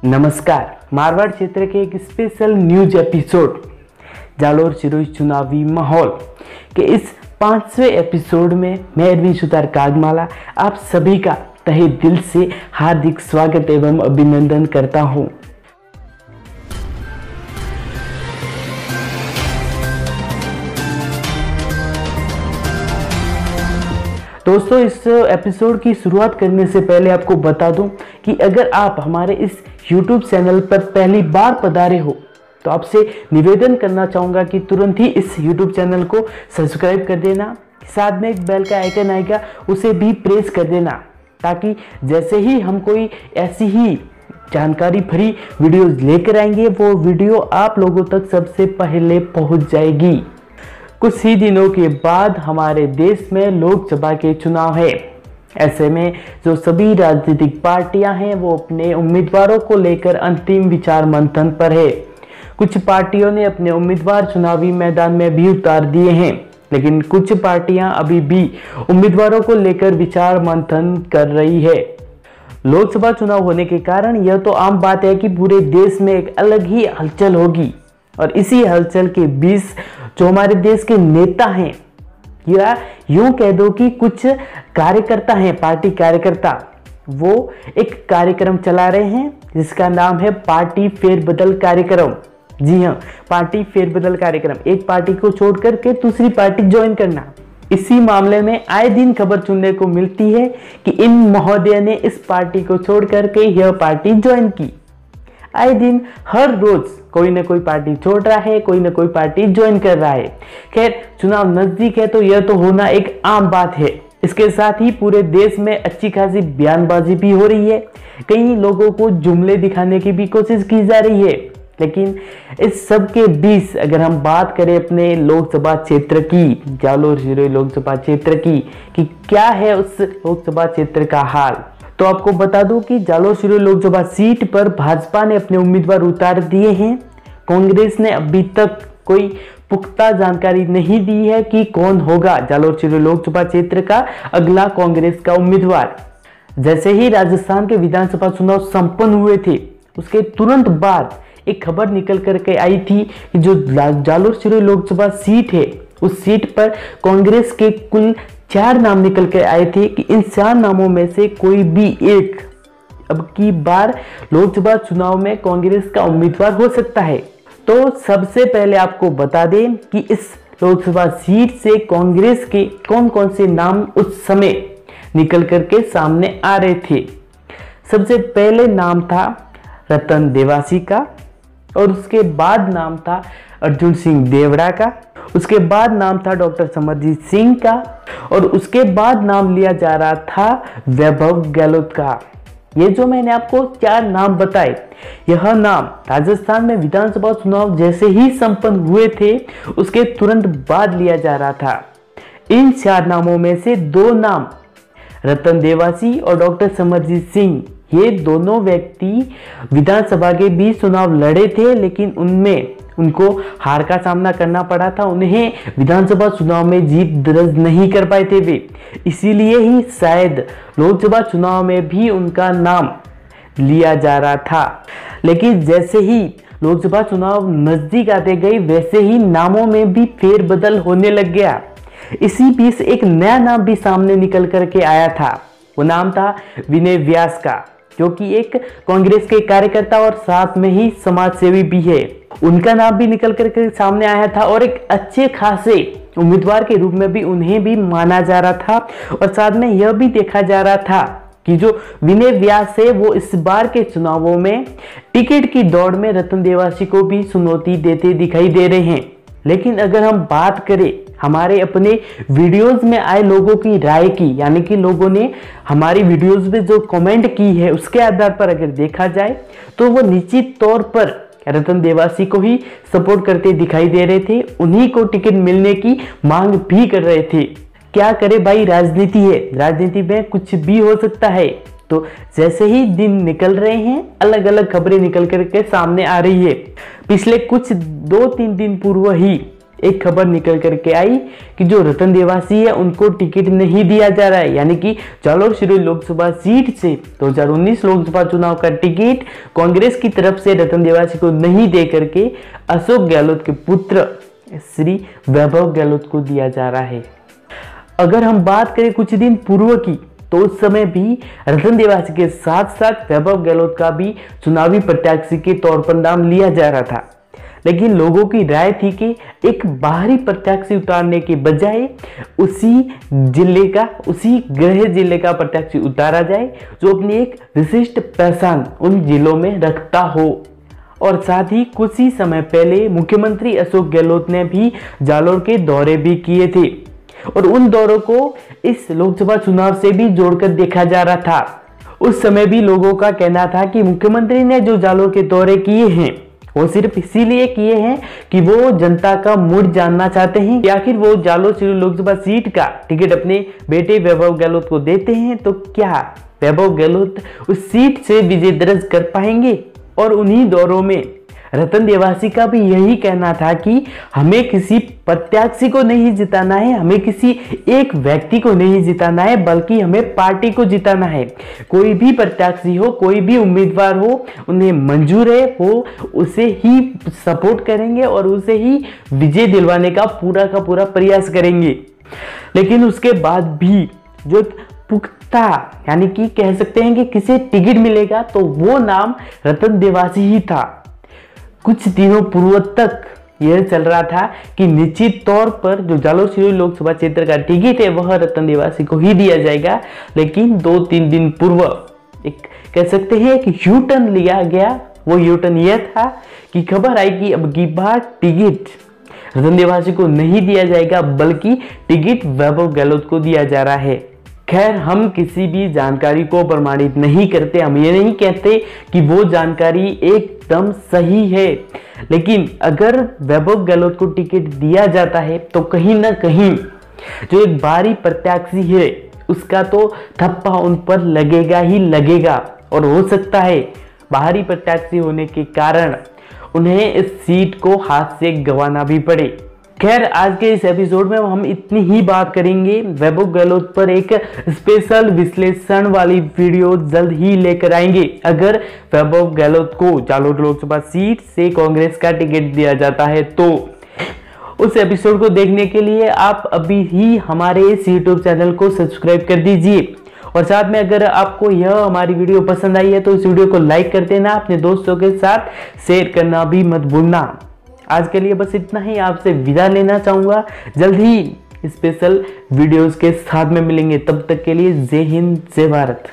नमस्कार। मारवाड़ क्षेत्र के एक special news episode Jalore Sirohi चुनावी माहौल के इस 5वें एपिसोड में मैं अरविंद सुतार कागमाला आप सभी का तहे दिल से हार्दिक स्वागत एवं अभिनंदन करता हूं। दोस्तों, इस एपिसोड की शुरुआत करने से पहले आपको बता दूं कि अगर आप हमारे इस YouTube चैनल पर पहली बार पधारे हो तो आपसे निवेदन करना चाहूँगा कि तुरंत ही इस YouTube चैनल को सब्सक्राइब कर देना। साथ में एक बेल का आइकन आएगा, उसे भी प्रेस कर देना, ताकि जैसे ही हम कोई ऐसी ही जानकारी भरी वीडियोस लेकर आएंगे वो वीडियो आप लोगों तक सबसे पहले पहुँच जाएगी। कुछ ही दिनों के बाद हमारे देश में लोकसभा के चुनाव है। ऐसे में जो सभी राजनीतिक पार्टियां हैं वो अपने उम्मीदवारों को लेकर अंतिम विचार मंथन पर है। कुछ पार्टियों ने अपने उम्मीदवार चुनावी मैदान में भी उतार दिए हैं, लेकिन कुछ पार्टियां अभी भी उम्मीदवारों को लेकर विचार मंथन कर रही है। लोकसभा चुनाव होने के कारण यह तो आम बात है कि पूरे देश में एक अलग ही हलचल होगी, और इसी हलचल के बीच जो हमारे देश के नेता हैं या यूं कह दो कि कुछ कार्यकर्ता हैं, पार्टी कार्यकर्ता, वो एक कार्यक्रम चला रहे हैं जिसका नाम है पार्टी फेरबदल कार्यक्रम। जी हाँ, पार्टी फेरबदल कार्यक्रम, एक पार्टी को छोड़ करके दूसरी पार्टी ज्वाइन करना। इसी मामले में आए दिन खबर सुनने को मिलती है कि इन महोदय ने इस पार्टी को छोड़ करके यह पार्टी ज्वाइन की। आए दिन हर रोज कोई ना कोई पार्टी छोड़ रहा है, कोई ना कोई पार्टी ज्वाइन कर रहा है। खैर, चुनाव नजदीक है तो यह तो होना एक आम बात है। इसके साथ ही पूरे देश में अच्छी खासी बयानबाजी भी हो रही है, कई लोगों को जुमले दिखाने की भी कोशिश की जा रही है। लेकिन इस सब के बीच अगर हम बात करें अपने लोकसभा क्षेत्र की, जालोर सिरोही लोकसभा क्षेत्र की, कि क्या है उस लोकसभा क्षेत्र का हाल, तो आपको बता दूं कि जालोर सिरोही लोकसभा सीट पर भाजपा ने अपने उम्मीदवार उतार दिए हैं। कांग्रेस ने अभी तक कोई पुख्ता जानकारी नहीं दी है कि कौन होगा जालोर सिरोही लोकसभा क्षेत्र का अगला कांग्रेस का उम्मीदवार। जैसे ही राजस्थान के विधानसभा चुनाव संपन्न हुए थे, उसके तुरंत बाद एक खबर निकल करके आई थी कि जो जालोर सिरोही लोकसभा सीट है, उस सीट पर कांग्रेस के कुल 4 नाम निकल के आए थे कि इन 4 नामों में से कोई भी एक अब की बार लोकसभा चुनाव में कांग्रेस का उम्मीदवार हो सकता है। तो सबसे पहले आपको बता दें कि इस लोकसभा सीट से कांग्रेस के कौन कौन से नाम उस समय निकल करके सामने आ रहे थे। सबसे पहले नाम था रतन देवासी का, और उसके बाद नाम था अर्जुन सिंह देवड़ा का, उसके बाद नाम था डॉक्टर समरजीत सिंह का, और उसके बाद नाम लिया जा रहा था वैभव गहलोत का। ये जो मैंने आपको 4 नाम बताए, यह नाम राजस्थान में विधानसभा चुनाव जैसे ही संपन्न हुए थे उसके तुरंत बाद लिया जा रहा था। इन 4 नामों में से 2 नाम रतन देवासी और डॉक्टर समरजीत सिंह, ये दोनों व्यक्ति विधानसभा के बीच चुनाव लड़े थे, लेकिन उनमें उनको हार का सामना करना पड़ा था। उन्हें विधानसभा चुनाव में जीत दर्ज नहीं कर पाए थे वे, इसीलिए ही शायद लोकसभा चुनाव में भी उनका नाम लिया जा रहा था। लेकिन जैसे ही लोकसभा चुनाव नजदीक आते गए, वैसे ही नामों में भी फेरबदल होने लग गया। इसी बीच एक नया नाम भी सामने निकल करके आया था। वो नाम था विनय व्यास का, जो कि एक कांग्रेस के कार्यकर्ता और साथ में ही समाज सेवी भी है। उनका नाम भी निकल कर सामने आया था, और एक अच्छे खासे उम्मीदवार के रूप में भी उन्हें भी माना जा रहा था। और साथ में यह भी देखा जा रहा था कि जो विनय व्यास है वो इस बार के चुनावों में टिकट की दौड़ में रतन देवासी को भी चुनौती देते दिखाई दे रहे हैं। लेकिन अगर हम बात करें हमारे अपने वीडियोस में आए लोगों की राय की, यानी कि लोगों ने हमारी वीडियोस में जो कमेंट की है, उसके आधार पर अगर देखा जाए तो वो निश्चित तौर पर रतन देवासी को ही सपोर्ट करते दिखाई दे रहे थे। उन्हीं को टिकट मिलने की मांग भी कर रहे थे। क्या करे भाई, राजनीति है, राजनीति में कुछ भी हो सकता है। तो जैसे ही दिन निकल रहे हैं, अलग अलग खबरें निकल करके सामने आ रही है। पिछले कुछ 2-3 दिन पूर्व ही एक खबर निकल करके आई कि जो रतन देवासी है उनको टिकट नहीं दिया जा रहा है, यानी कि जालोर सिरोही लोकसभा सीट से 2019 लोकसभा चुनाव का टिकट कांग्रेस की तरफ से रतन देवासी को नहीं दे करके अशोक गहलोत के पुत्र श्री वैभव गहलोत को दिया जा रहा है। अगर हम बात करें कुछ दिन पूर्व की, तो उस समय भी रतन देवासी के साथ साथ वैभव गहलोत का भी चुनावी प्रत्याशी के तौर पर नाम लिया जा रहा था, लेकिन लोगों की राय थी कि एक बाहरी प्रत्याशी उतारने के बजाय उसी गृह जिले का प्रत्याशी उतारा जाए जो अपनी एक विशिष्ट पहचान उन जिलों में रखता हो। और साथ ही कुछ ही समय पहले मुख्यमंत्री अशोक गहलोत ने भी जालोर के दौरे भी किए थे और उन दौरों को इस लोकसभा चुनाव से भी जोड़कर देखा जा रहा था। उस समय भी लोगों का कहना था कि मुख्यमंत्री ने जो जालोर के दौरे किए हैं वो सिर्फ इसीलिए किए हैं कि वो जनता का मूड जानना चाहते हैं कि आखिर वो जालोर सिरोही लोकसभा सीट का टिकट अपने बेटे वैभव गहलोत को देते हैं तो क्या वैभव गहलोत उस सीट से विजय दर्ज कर पाएंगे। और उन्हीं दौरों में रतन देवासी का भी यही कहना था कि हमें किसी प्रत्याशी को नहीं जिताना है, हमें किसी एक व्यक्ति को नहीं जिताना है, बल्कि हमें पार्टी को जिताना है। कोई भी प्रत्याशी हो, कोई भी उम्मीदवार हो, उन्हें मंजूर है वो उसे ही सपोर्ट करेंगे और उसे ही विजय दिलवाने का पूरा प्रयास करेंगे। लेकिन उसके बाद भी जो पुख्ता यानी कि कह सकते हैं कि किसे टिकट मिलेगा तो वो नाम रतन देवासी ही था। कुछ दिनों पूर्व तक यह चल रहा था कि निश्चित तौर पर जो जालोर सिरोही लोकसभा क्षेत्र का टिकट है वह रतन देवासी को ही दिया जाएगा, लेकिन 2-3 दिन पूर्व एक कह सकते हैं कि यू टर्न लिया गया। वो यू टर्न यह था कि खबर आई कि अब की बार टिकट रतन देवासी को नहीं दिया जाएगा बल्कि टिकट वैभव गहलोत को दिया जा रहा है। खैर, हम किसी भी जानकारी को प्रमाणित नहीं करते, हम ये नहीं कहते कि वो जानकारी एकदम सही है, लेकिन अगर वैभव गहलोत को टिकट दिया जाता है तो कहीं ना कहीं जो एक बाहरी प्रत्याशी है उसका तो थप्पा उन पर लगेगा ही लगेगा और हो सकता है बाहरी प्रत्याशी होने के कारण उन्हें इस सीट को हाथ से गंवाना भी पड़े। खैर, आज के इस एपिसोड में हम इतनी ही बात करेंगे। वैभव गहलोत पर एक स्पेशल विश्लेषण वाली वीडियो जल्द ही लेकर आएंगे। अगर वैभव गहलोत को जालोर लोकसभा सीट से कांग्रेस का टिकट दिया जाता है तो उस एपिसोड को देखने के लिए आप अभी ही हमारे इस यूट्यूब चैनल को सब्सक्राइब कर दीजिए और साथ में अगर आपको यह हमारी वीडियो पसंद आई है तो इस वीडियो को लाइक कर देना, अपने दोस्तों के साथ शेयर करना भी मत भूलना। आज के लिए बस इतना ही, आपसे विदा लेना चाहूंगा। जल्द ही स्पेशल वीडियोस के साथ में मिलेंगे, तब तक के लिए जय हिंद जय भारत।